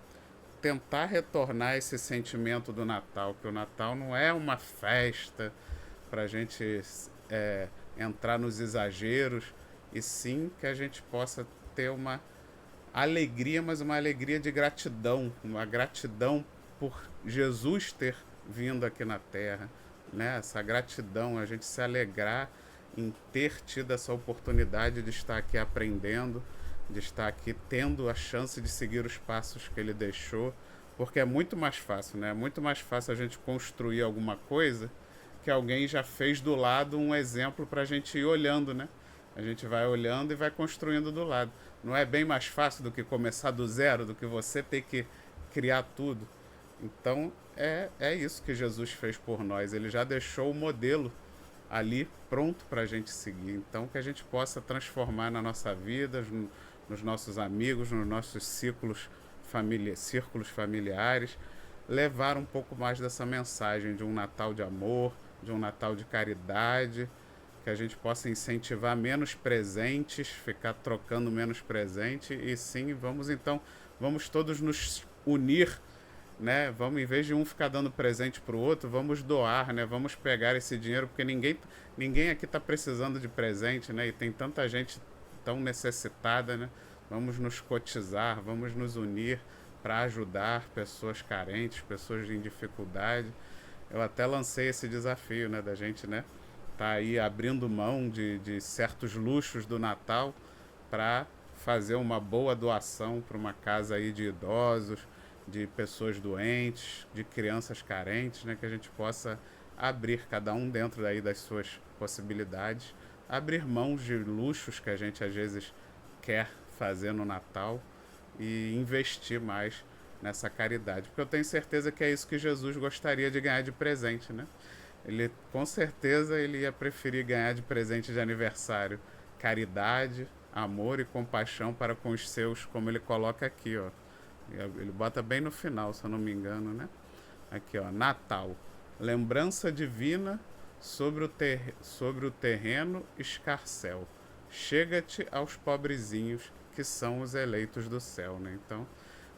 tentar retornar esse sentimento do Natal, que o Natal não é uma festa pra gente entrar nos exageros, e sim que a gente possa ter uma alegria, mas uma alegria de gratidão, uma gratidão por Jesus ter vindo aqui na Terra, né? Essa gratidão, a gente se alegrar em ter tido essa oportunidade de estar aqui aprendendo, de estar aqui tendo a chance de seguir os passos que ele deixou, porque é muito mais fácil, né? É muito mais fácil a gente construir alguma coisa que alguém já fez do lado um exemplo para a gente ir olhando, né? A gente vai olhando e vai construindo do lado. Não é bem mais fácil do que começar do zero, do que você ter que criar tudo? Então, é isso que Jesus fez por nós. Ele já deixou o modelo ali pronto para a gente seguir. Então, que a gente possa transformar na nossa vida, nos nossos amigos, nos nossos círculos familiares, levar um pouco mais dessa mensagem de um Natal de amor, de um Natal de caridade, que a gente possa incentivar menos presentes, ficar trocando menos presente, e sim, vamos todos nos unir, né? Vamos, em vez de um ficar dando presente para o outro, vamos doar, né? Vamos pegar esse dinheiro, porque ninguém aqui está precisando de presente, né? E tem tanta gente tão necessitada, né? Vamos nos cotizar, vamos nos unir para ajudar pessoas carentes, pessoas em dificuldade. Eu até lancei esse desafio, né? Da gente, né? Tá aí abrindo mão de certos luxos do Natal para fazer uma boa doação para uma casa aí de idosos, de pessoas doentes, de crianças carentes, né? Que a gente possa abrir, cada um dentro daí das suas possibilidades, abrir mãos de luxos que a gente às vezes quer fazer no Natal e investir mais nessa caridade, porque eu tenho certeza que é isso que Jesus gostaria de ganhar de presente, né? Ele, com certeza, ele ia preferir ganhar de presente de aniversário caridade, amor e compaixão para com os seus, como ele coloca aqui, ó. Ele bota bem no final, se eu não me engano, né? Aqui, ó, Natal. Lembrança divina sobre o terreno escarcel. Chega-te aos pobrezinhos, que são os eleitos do céu, né? Então,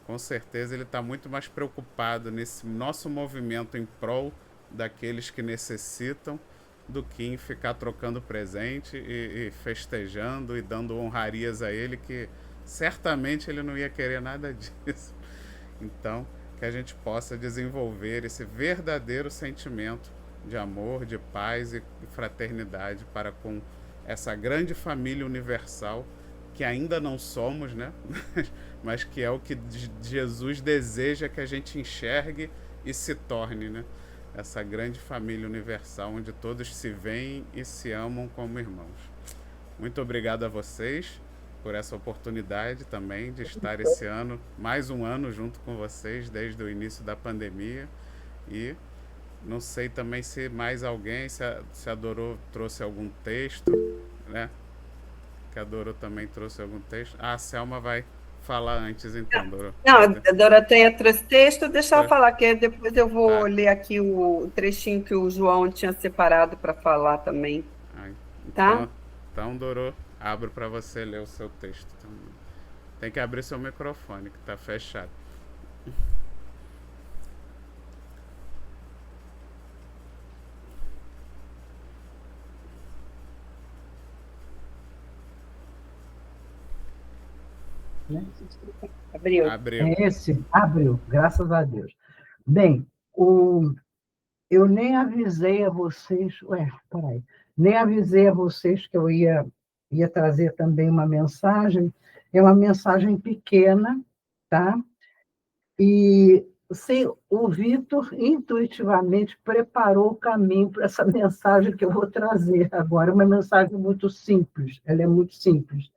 com certeza, ele está muito mais preocupado nesse nosso movimento em prol daqueles que necessitam, do que em ficar trocando presente e festejando e dando honrarias a ele, que certamente ele não ia querer nada disso. Então, que a gente possa desenvolver esse verdadeiro sentimento de amor, de paz e fraternidade para com essa grande família universal que ainda não somos, né? Mas que é o que Jesus deseja que a gente enxergue e se torne, né? Essa grande família universal onde todos se veem e se amam como irmãos. Muito obrigado a vocês por essa oportunidade também de estar esse ano, mais um ano junto com vocês desde o início da pandemia. E não sei também se mais alguém, se a Dorô trouxe algum texto, né? Que a Dorô também trouxe algum texto. Ah, a Selma vai falar antes então, Dorô. Não, a Doroteia trouxe texto, deixa ela Trouxe. falar, que depois eu vou Tá. ler aqui o trechinho que o João tinha separado para falar também, Ai, tá? então, Dorô, abro para você ler o seu texto também. Tem que abrir seu microfone, que tá fechado. Né? Abriu. Abriu. É esse? Abriu, graças a Deus. Bem, eu nem avisei a vocês, peraí, nem avisei a vocês que eu ia trazer também uma mensagem, é uma mensagem pequena, tá? E sim, o Vitor intuitivamente preparou o caminho para essa mensagem que eu vou trazer agora, uma mensagem muito simples, ela é muito simples.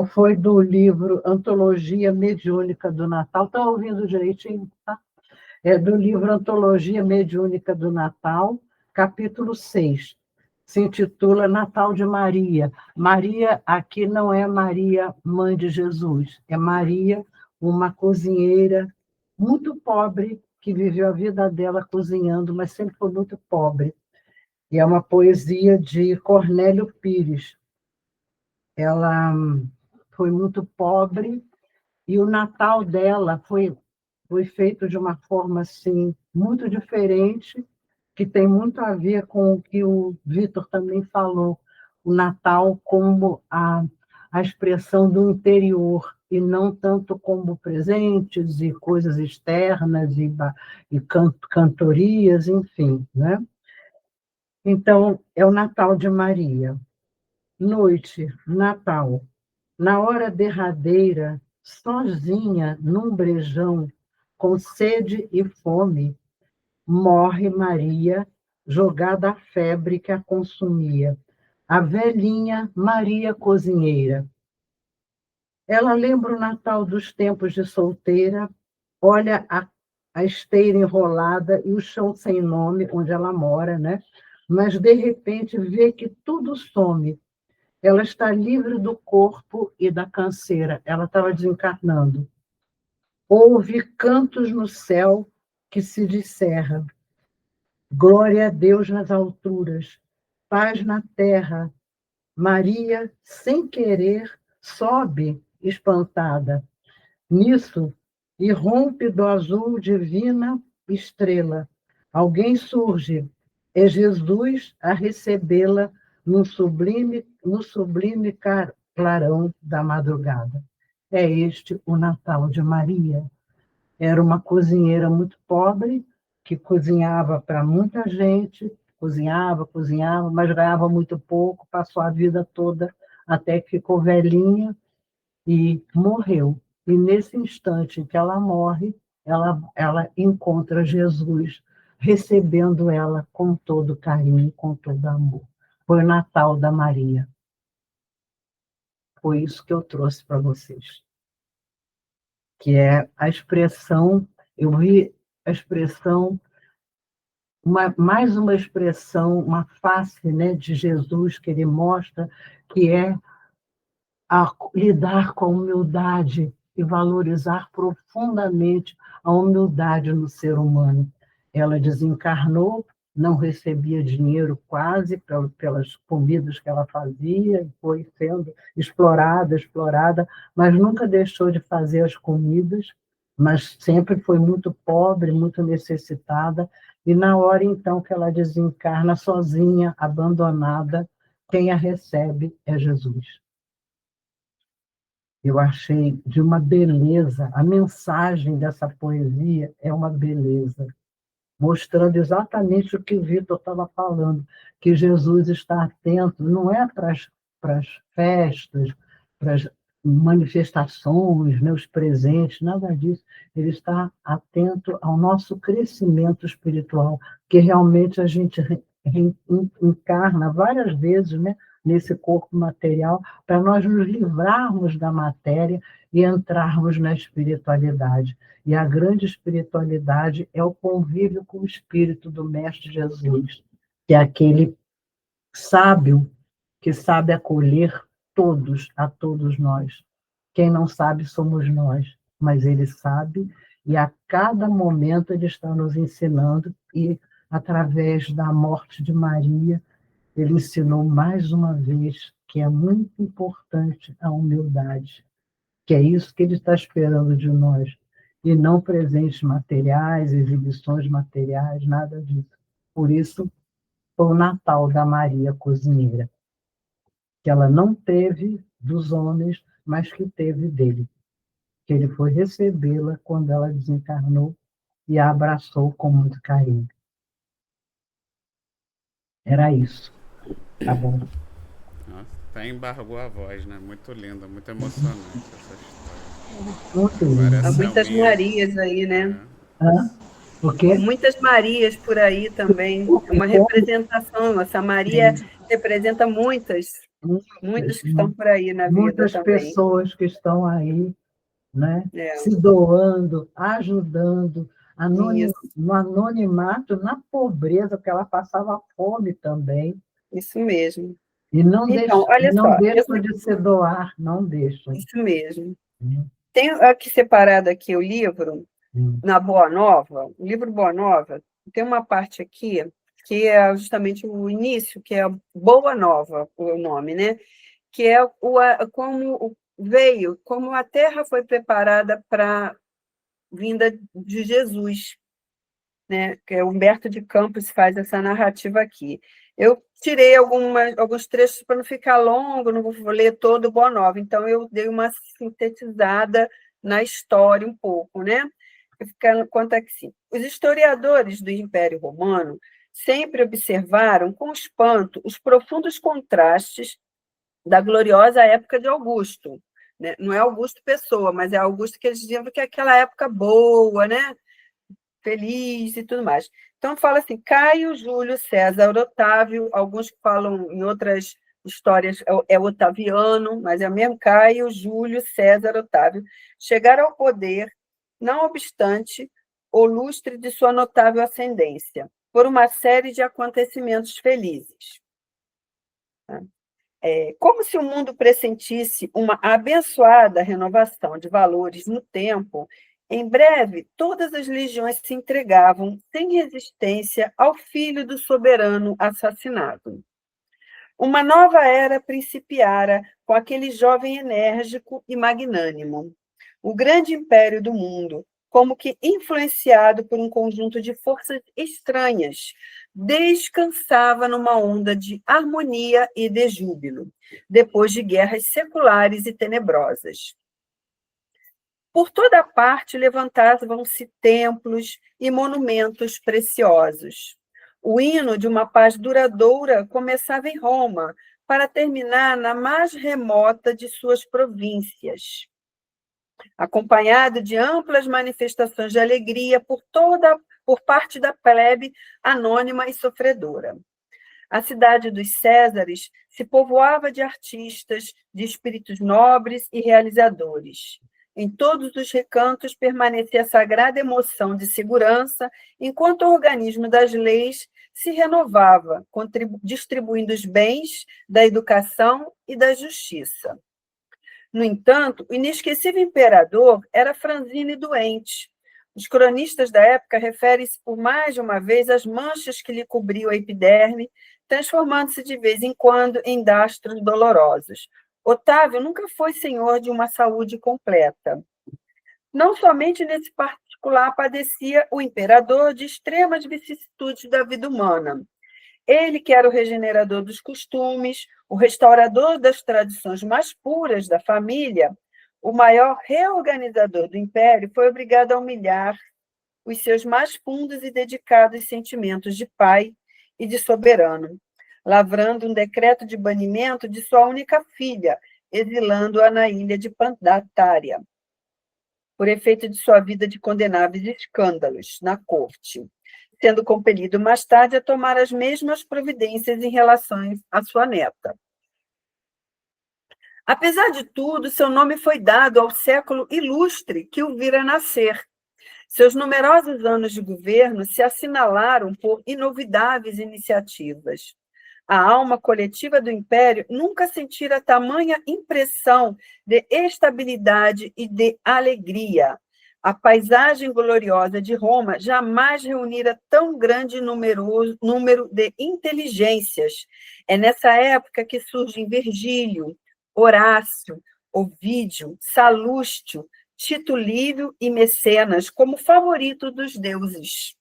Foi do livro Antologia Mediúnica do Natal. Está ouvindo direitinho? Tá? É do livro Antologia Mediúnica do Natal, capítulo 6. Se intitula Natal de Maria. Maria aqui não é Maria, mãe de Jesus, é Maria, uma cozinheira muito pobre, que viveu a vida dela cozinhando, mas sempre foi muito pobre. E é uma poesia de Cornélio Pires. Ela foi muito pobre e o Natal dela foi feito de uma forma assim muito diferente, que tem muito a ver com o que o Vitor também falou, o Natal como a expressão do interior e não tanto como presentes e coisas externas e cantorias, enfim, né? Então, é o Natal de Maria. Noite, Natal. Na hora derradeira, sozinha num brejão, com sede e fome, morre Maria, jogada à febre que a consumia. A velhinha Maria cozinheira. Ela lembra o Natal dos tempos de solteira, olha a esteira enrolada e o chão sem nome, onde ela mora, né? Mas, de repente, vê que tudo some. Ela está livre do corpo e da canseira. Ela estava desencarnando. Ouve cantos no céu que se disserra. Glória a Deus nas alturas, paz na terra. Maria, sem querer, sobe espantada. Nisso, irrompe do azul divina estrela. Alguém surge. É Jesus a recebê-la no sublime clarão da madrugada. É este o Natal de Maria. Era uma cozinheira muito pobre, que cozinhava para muita gente, cozinhava, mas ganhava muito pouco, passou a vida toda até que ficou velhinha e morreu. E nesse instante em que ela morre, ela encontra Jesus recebendo ela com todo carinho, com todo amor. Foi o Natal da Maria. Foi isso que eu trouxe para vocês. Que é a expressão, eu vi a expressão, mais uma expressão, uma face, né, de Jesus que ele mostra, que é lidar com a humildade e valorizar profundamente a humildade no ser humano. Ela desencarnou, não recebia dinheiro quase pelas comidas que ela fazia, foi sendo explorada, mas nunca deixou de fazer as comidas, mas sempre foi muito pobre, muito necessitada, e na hora, então, que ela desencarna sozinha, abandonada, quem a recebe é Jesus. Eu achei de uma beleza, a mensagem dessa poesia é uma beleza. mostrando exatamente o que o Vitor estava falando, que Jesus está atento, não é para as festas, para as manifestações, né, os presentes, nada disso. Ele está atento ao nosso crescimento espiritual, que realmente a gente encarna várias vezes, né, nesse corpo material, para nós nos livrarmos da matéria e entrarmos na espiritualidade. E a grande espiritualidade é o convívio com o Espírito do Mestre Jesus, que é aquele sábio que sabe acolher todos, a todos nós. Quem não sabe somos nós, mas ele sabe, e a cada momento ele está nos ensinando, e através da morte de Maria, ele ensinou mais uma vez que é muito importante a humildade, que é isso que ele está esperando de nós, e não presentes materiais, exibições materiais, nada disso. Por isso, foi o Natal da Maria Cozinheira, que ela não teve dos homens, mas que teve dele, que ele foi recebê-la quando ela desencarnou e a abraçou com muito carinho. Era isso, tá bom? Nossa, até embargou a voz, né? Muito linda, muito emocionante essa história. Muito Agora lindo. Há essa muitas minha. Marias aí, né? Hã? O quê? Muitas Marias por aí também. É uma representação. Essa Maria representa muitas que estão por aí na vida Muitas também. pessoas que estão aí, né, É. se doando, ajudando, Isso. no anonimato, na pobreza, porque ela passava fome também. Isso mesmo. E não Então, olha não só, deixam de se doar, não deixam. isso mesmo. Tenho aqui separado aqui o livro, na Boa Nova, o livro Boa Nova, tem uma parte aqui que é justamente o início, que é Boa Nova, o nome, né? Que é como veio, como a Terra foi preparada para a vinda de Jesus, né? Que é Humberto de Campos faz essa narrativa aqui. Eu tirei alguns trechos para não ficar longo, não vou ler todo o Boa Nova, então eu dei uma sintetizada na história um pouco, né? Conta que sim. Os historiadores do Império Romano sempre observaram com espanto os profundos contrastes da gloriosa época de Augusto, né? Não é Augusto Pessoa, mas é Augusto que eles diziam que é aquela época boa, né? Feliz e tudo mais. Então, fala assim, Caio, Júlio, César, Otávio, alguns que falam em outras histórias, é Otaviano, mas é mesmo Caio, Júlio, César, Otávio, chegaram ao poder, não obstante o lustre de sua notável ascendência, por uma série de acontecimentos felizes. Como se o mundo pressentisse uma abençoada renovação de valores no tempo, em breve todas as legiões se entregavam sem resistência ao filho do soberano assassinado. Uma nova era principiara com aquele jovem enérgico e magnânimo. O grande império do mundo, como que influenciado por um conjunto de forças estranhas, descansava numa onda de harmonia e de júbilo, depois de guerras seculares e tenebrosas. Por toda parte levantavam-se templos e monumentos preciosos. O hino de uma paz duradoura começava em Roma, para terminar na mais remota de suas províncias, acompanhado de amplas manifestações de alegria por parte da plebe anônima e sofredora. A cidade dos Césares se povoava de artistas, de espíritos nobres e realizadores. Em todos os recantos permanecia a sagrada emoção de segurança, enquanto o organismo das leis se renovava, distribuindo os bens da educação e da justiça. No entanto, o inesquecível imperador era franzino e doente. Os cronistas da época referem-se por mais de uma vez às manchas que lhe cobriam a epiderme, transformando-se de vez em quando em dastros dolorosos. Otávio nunca foi senhor de uma saúde completa. Não somente nesse particular padecia o imperador de extremas vicissitudes da vida humana. Ele, que era o regenerador dos costumes, o restaurador das tradições mais puras da família, o maior reorganizador do império, foi obrigado a humilhar os seus mais fundos e dedicados sentimentos de pai e de soberano, lavrando um decreto de banimento de sua única filha, exilando-a na ilha de Pandatária, por efeito de sua vida de condenáveis escândalos na corte, sendo compelido mais tarde a tomar as mesmas providências em relação à sua neta. Apesar de tudo, seu nome foi dado ao século ilustre que o vira nascer. Seus numerosos anos de governo se assinalaram por inovidáveis iniciativas. A alma coletiva do Império nunca sentira tamanha impressão de estabilidade e de alegria. A paisagem gloriosa de Roma jamais reunira tão grande número de inteligências. É nessa época que surgem Virgílio, Horácio, Ovídio, Salústio, Tito Livio e Mecenas como favoritos dos deuses,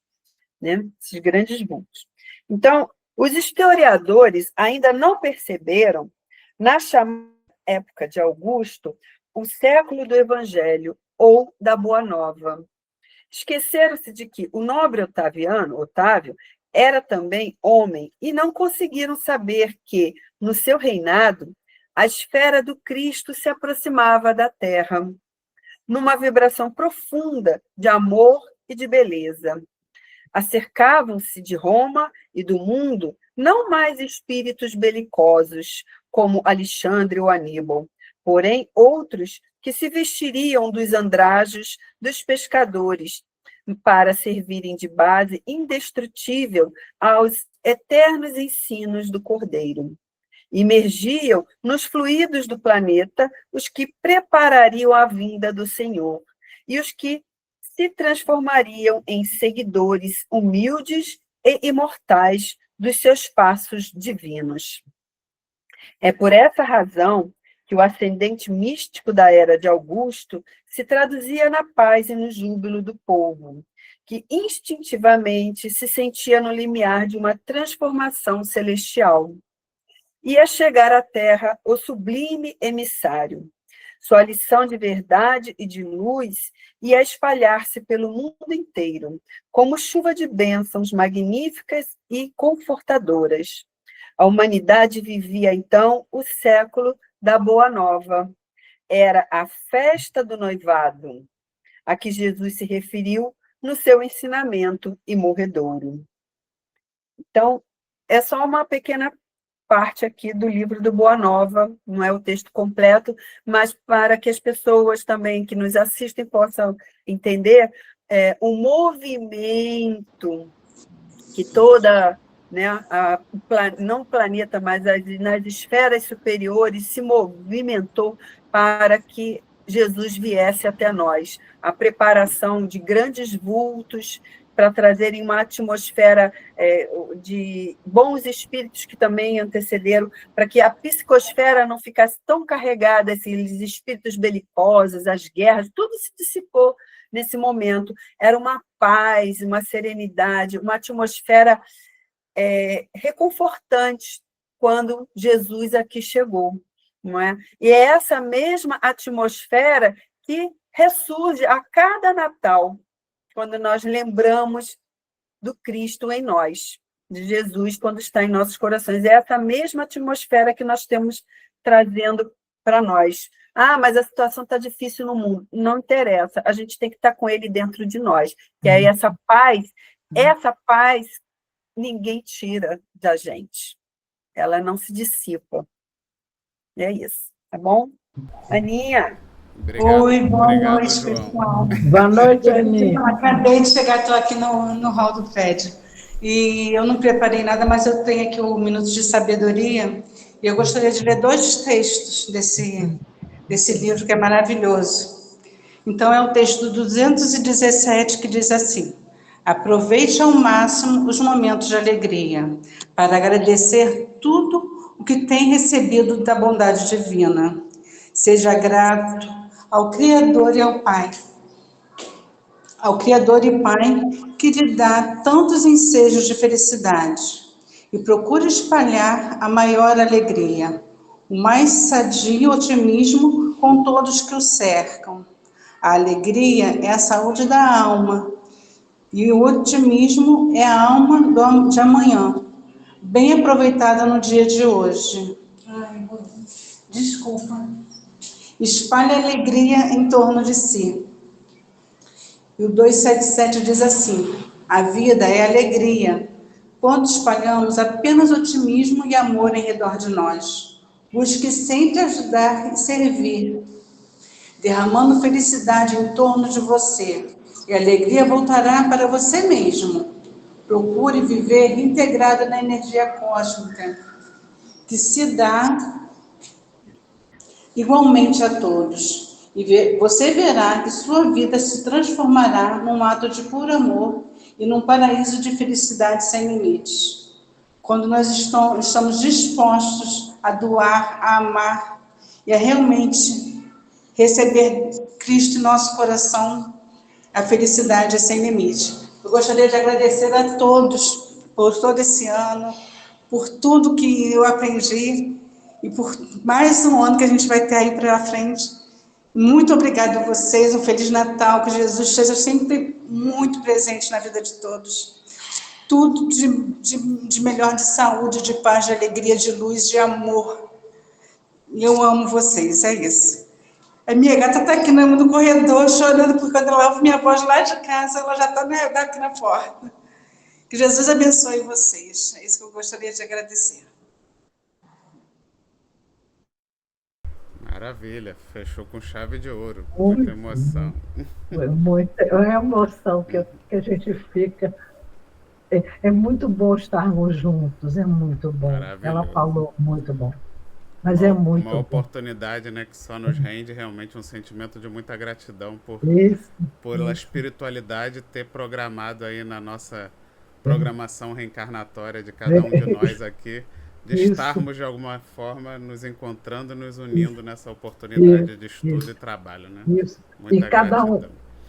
né? Esses grandes vultos. Então, os historiadores ainda não perceberam, na chamada época de Augusto, o século do Evangelho ou da Boa Nova. Esqueceram-se de que o nobre Otávio, era também homem e não conseguiram saber que, no seu reinado, a esfera do Cristo se aproximava da terra, numa vibração profunda de amor e de beleza. Acercavam-se de Roma e do mundo não mais espíritos belicosos, como Alexandre ou Aníbal, porém outros que se vestiriam dos andrajos dos pescadores, para servirem de base indestrutível aos eternos ensinos do Cordeiro. Imergiam nos fluidos do planeta os que preparariam a vinda do Senhor e os que se transformariam em seguidores humildes e imortais dos seus passos divinos. É por essa razão que o ascendente místico da era de Augusto se traduzia na paz e no júbilo do povo, que instintivamente se sentia no limiar de uma transformação celestial. Ia chegar à Terra o sublime emissário. Sua lição de verdade e de luz ia espalhar-se pelo mundo inteiro, como chuva de bênçãos magníficas e confortadoras. A humanidade vivia, então, o século da Boa Nova. Era a festa do noivado, a que Jesus se referiu no seu ensinamento imorredouro. Então, é só uma pequena parte aqui do livro do Boa Nova, não é o texto completo, mas para que as pessoas também que nos assistem possam entender o movimento que toda, né, não o planeta, mas nas esferas superiores se movimentou para que Jesus viesse até nós. A preparação de grandes vultos para trazerem uma atmosfera de bons espíritos que também antecederam, para que a psicosfera não ficasse tão carregada, esses espíritos belicosos, as guerras, tudo se dissipou nesse momento. Era uma paz, uma serenidade, uma atmosfera reconfortante quando Jesus aqui chegou, não é? E é essa mesma atmosfera que ressurge a cada Natal, quando nós lembramos do Cristo em nós, de Jesus quando está em nossos corações. É essa mesma atmosfera que nós temos trazendo para nós. Ah, mas a situação está difícil no mundo. Não interessa, a gente tem que estar com ele dentro de nós. Que aí essa paz ninguém tira da gente. Ela não se dissipa. É isso, tá bom? Aninha? Obrigado, Oi, boa noite, João. pessoal. Boa noite, Aninha. Acabei de chegar, estou aqui no hall do FED. E eu não preparei nada, mas eu tenho aqui o Minuto de Sabedoria, e eu gostaria de ler 2 textos desse livro, que é maravilhoso. Então, é o texto 217, que diz assim: aproveite ao máximo os momentos de alegria, para agradecer tudo o que tem recebido da bondade divina. Seja grato ao Criador e ao Pai, ao Criador e Pai que lhe dá tantos ensejos de felicidade, e procure espalhar a maior alegria, o mais sadio otimismo com todos que o cercam. A alegria é a saúde da alma, E o otimismo é a alma de amanhã, bem aproveitada no dia de hoje. Ai, desculpa. Espalhe alegria em torno de si. E o 277 diz assim: a vida é alegria, quando espalhamos apenas otimismo e amor em redor de nós. Busque sempre ajudar e servir, derramando felicidade em torno de você, e a alegria voltará para você mesmo. Procure viver integrado na energia cósmica, que se dá igualmente a todos. E você verá que sua vida se transformará num ato de puro amor e num paraíso de felicidade sem limites. Quando nós estamos dispostos a doar, a amar e a realmente receber Cristo em nosso coração, a felicidade é sem limite. Eu gostaria de agradecer a todos por todo esse ano, por tudo que eu aprendi e por mais um ano que a gente vai ter aí para frente. Muito obrigada a vocês, um Feliz Natal, que Jesus esteja sempre muito presente na vida de todos. Tudo de melhor, de saúde, de paz, de alegria, de luz, de amor. E eu amo vocês, é isso. A minha gata está aqui no corredor chorando, porque quando ela ouve minha voz lá de casa, ela já está aqui na porta. Que Jesus abençoe vocês. É isso que eu gostaria de agradecer. Maravilha, fechou com chave de ouro. Muita emoção. É uma emoção que a gente fica. É muito bom estarmos juntos, é muito bom. Ela falou muito bom. Mas é muito uma oportunidade, né, que só nos rende realmente um sentimento de muita gratidão por a espiritualidade ter programado aí na nossa programação reencarnatória de cada um de nós aqui, de estarmos de alguma forma nos encontrando, nos unindo nessa oportunidade de estudo e trabalho, né? Isso. Muita gratidão.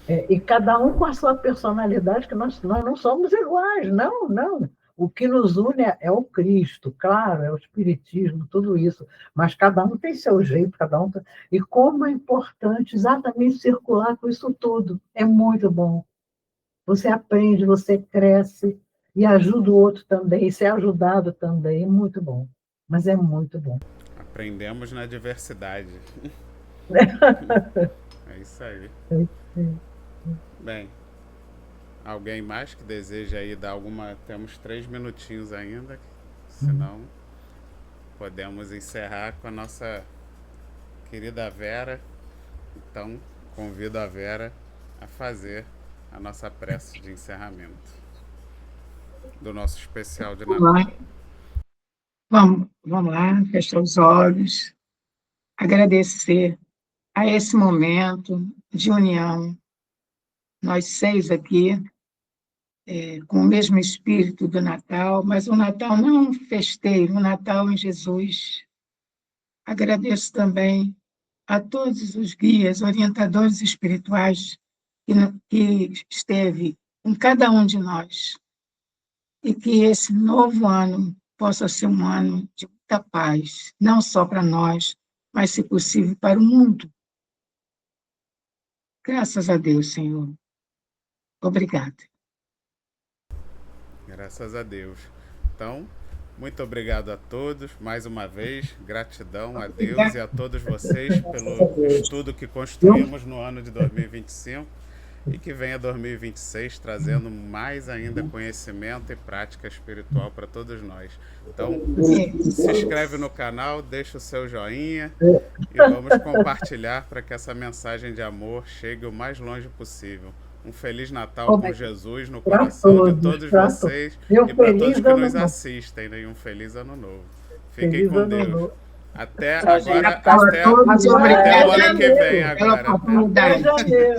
E cada um com a sua personalidade, que nós não somos iguais, não. O que nos une é o Cristo, claro, é o Espiritismo, tudo isso, mas cada um tem seu jeito, cada um. E como é importante exatamente circular com isso tudo, é muito bom. Você aprende, você cresce e ajuda o outro também, e ser ajudado também, é muito bom, mas é muito bom. Aprendemos na diversidade. É isso aí. Bem, alguém mais que deseja aí dar alguma... Temos 3 minutinhos ainda, senão podemos encerrar com a nossa querida Vera. Então, convido a Vera a fazer a nossa prece de encerramento do nosso especial de Natal. Vamos lá, fechar os olhos, agradecer a esse momento de união, nós 6 aqui, com o mesmo espírito do Natal, mas o Natal não festeiro, o Natal em Jesus. Agradeço também a todos os guias, orientadores espirituais que esteve em cada um de nós, e que esse novo ano possa ser um ano de muita paz, não só para nós, mas, se possível, para o mundo. Graças a Deus, Senhor. Obrigada. Graças a Deus. Então, muito obrigado a todos, mais uma vez, gratidão a Deus e a todos vocês pelo estudo que construímos no ano de 2025 e que venha 2026 trazendo mais ainda conhecimento e prática espiritual para todos nós. Então, se inscreve no canal, deixa o seu joinha e vamos compartilhar para que essa mensagem de amor chegue o mais longe possível. Um Feliz Natal com Jesus no coração de todos vocês e para todos que nos assistem, né? E um Feliz Ano Novo. Fiquem com Deus. Até agora, até o ano que vem agora.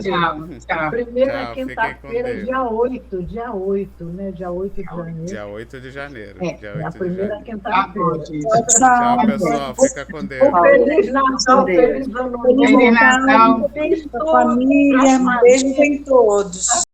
Tchau. Primeira quinta-feira, dia 8, né? Dia 8 de janeiro. Dia 8 de janeiro. É a primeira quinta-feira. Tchau, pessoal. Fica com Deus. Feliz Natal, feliz Ano Novo. Feliz Natal. Família, beijo em todos.